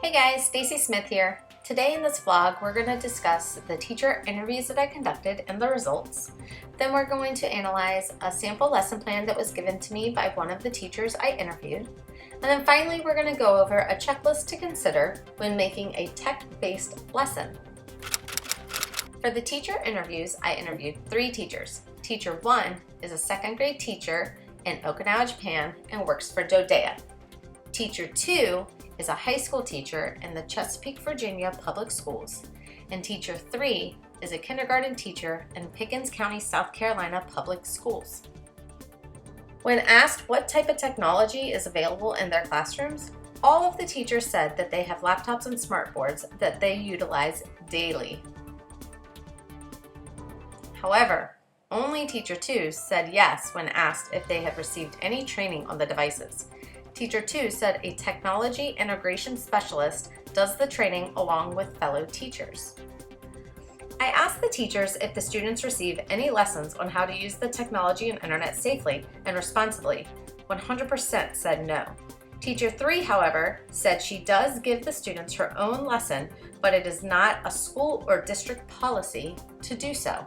Hey guys, Stacy Smith here. Today in this vlog, we're going to discuss the teacher interviews that I conducted and the results. Then we're going to analyze a sample lesson plan that was given to me by one of the teachers I interviewed. And then finally, we're going to go over a checklist to consider when making a tech-based lesson. For the teacher interviews, I interviewed 3 teachers. Teacher 1 is a second grade teacher in Okinawa, Japan, and works for Dodea. Teacher 2 is a high school teacher in the Chesapeake, Virginia public schools. And teacher 3 is a kindergarten teacher in Pickens County, South Carolina public schools. When asked what type of technology is available in their classrooms, all of the teachers said that they have laptops and smartboards that they utilize daily. However, only teacher 2 said yes when asked if they had received any training on the devices. Teacher 2 said a technology integration specialist does the training along with fellow teachers. I asked the teachers if the students receive any lessons on how to use the technology and internet safely and responsibly. 100% said no. Teacher 3, however, said she does give the students her own lesson, but it is not a school or district policy to do so.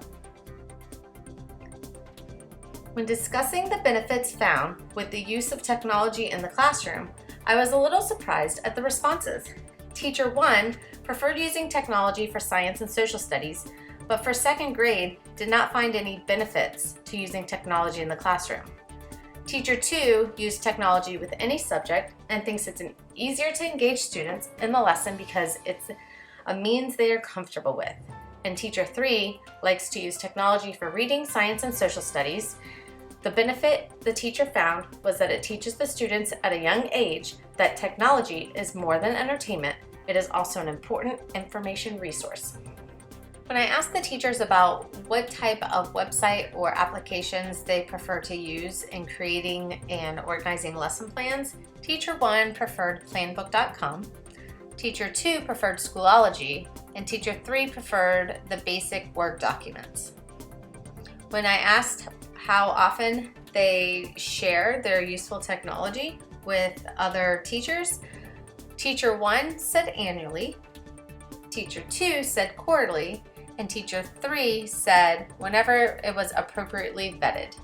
When discussing the benefits found with the use of technology in the classroom, I was a little surprised at the responses. Teacher 1 preferred using technology for science and social studies, but for second grade did not find any benefits to using technology in the classroom. Teacher 2 used technology with any subject and thinks it's easier to engage students in the lesson because it's a means they are comfortable with. And Teacher 3 likes to use technology for reading, science, and social studies. The benefit the teacher found was that it teaches the students at a young age that technology is more than entertainment, it is also an important information resource. When I asked the teachers about what type of website or applications they prefer to use in creating and organizing lesson plans, Teacher 1 preferred planbook.com, Teacher 2 preferred Schoology, and Teacher 3 preferred the basic Word documents. When I asked how often they share their useful technology with other teachers, Teacher 1 said annually, Teacher 2 said quarterly, and Teacher 3 said whenever it was appropriately vetted.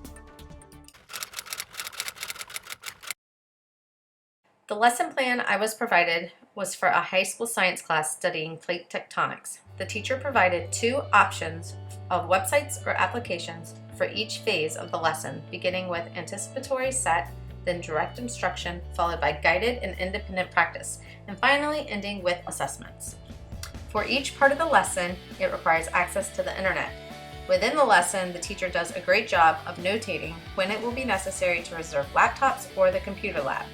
The lesson plan I was provided was for a high school science class studying plate tectonics. The teacher provided 2 options of websites or applications for each phase of the lesson, beginning with anticipatory set, then direct instruction, followed by guided and independent practice, and finally ending with assessments. For each part of the lesson, it requires access to the internet. Within the lesson, the teacher does a great job of notating when it will be necessary to reserve laptops or the computer lab.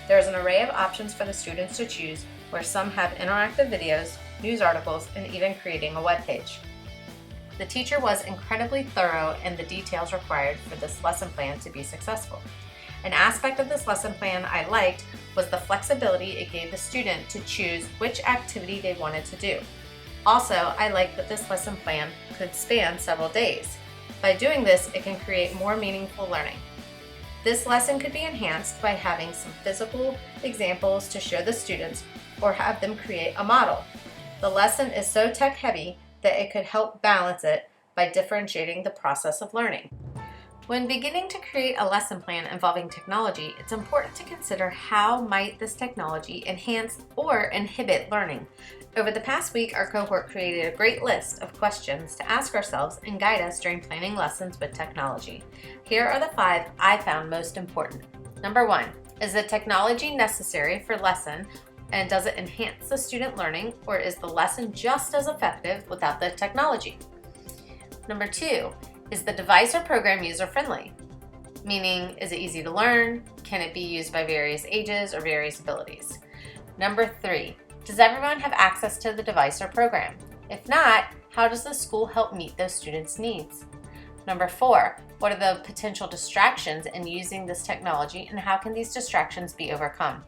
There is an array of options for the students to choose, where some have interactive videos, news articles, and even creating a web page. The teacher was incredibly thorough in the details required for this lesson plan to be successful. An aspect of this lesson plan I liked was the flexibility it gave the student to choose which activity they wanted to do. Also, I liked that this lesson plan could span several days. By doing this, it can create more meaningful learning. This lesson could be enhanced by having some physical examples to show the students or have them create a model. The lesson is so tech-heavy that it could help balance it by differentiating the process of learning. When beginning to create a lesson plan involving technology, it's important to consider how might this technology enhance or inhibit learning. Over the past week, our cohort created a great list of questions to ask ourselves and guide us during planning lessons with technology. Here are the 5 I found most important. Number 1, is the technology necessary for lesson, and does it enhance the student learning, or is the lesson just as effective without the technology? Number 2, is the device or program user-friendly? Meaning, is it easy to learn? Can it be used by various ages or various abilities? Number 3, does everyone have access to the device or program? If not, how does the school help meet those students' needs? Number 4, what are the potential distractions in using this technology, and how can these distractions be overcome?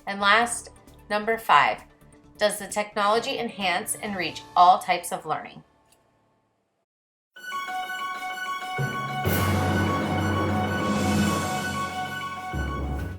And last, Number 5, does the technology enhance and reach all types of learning?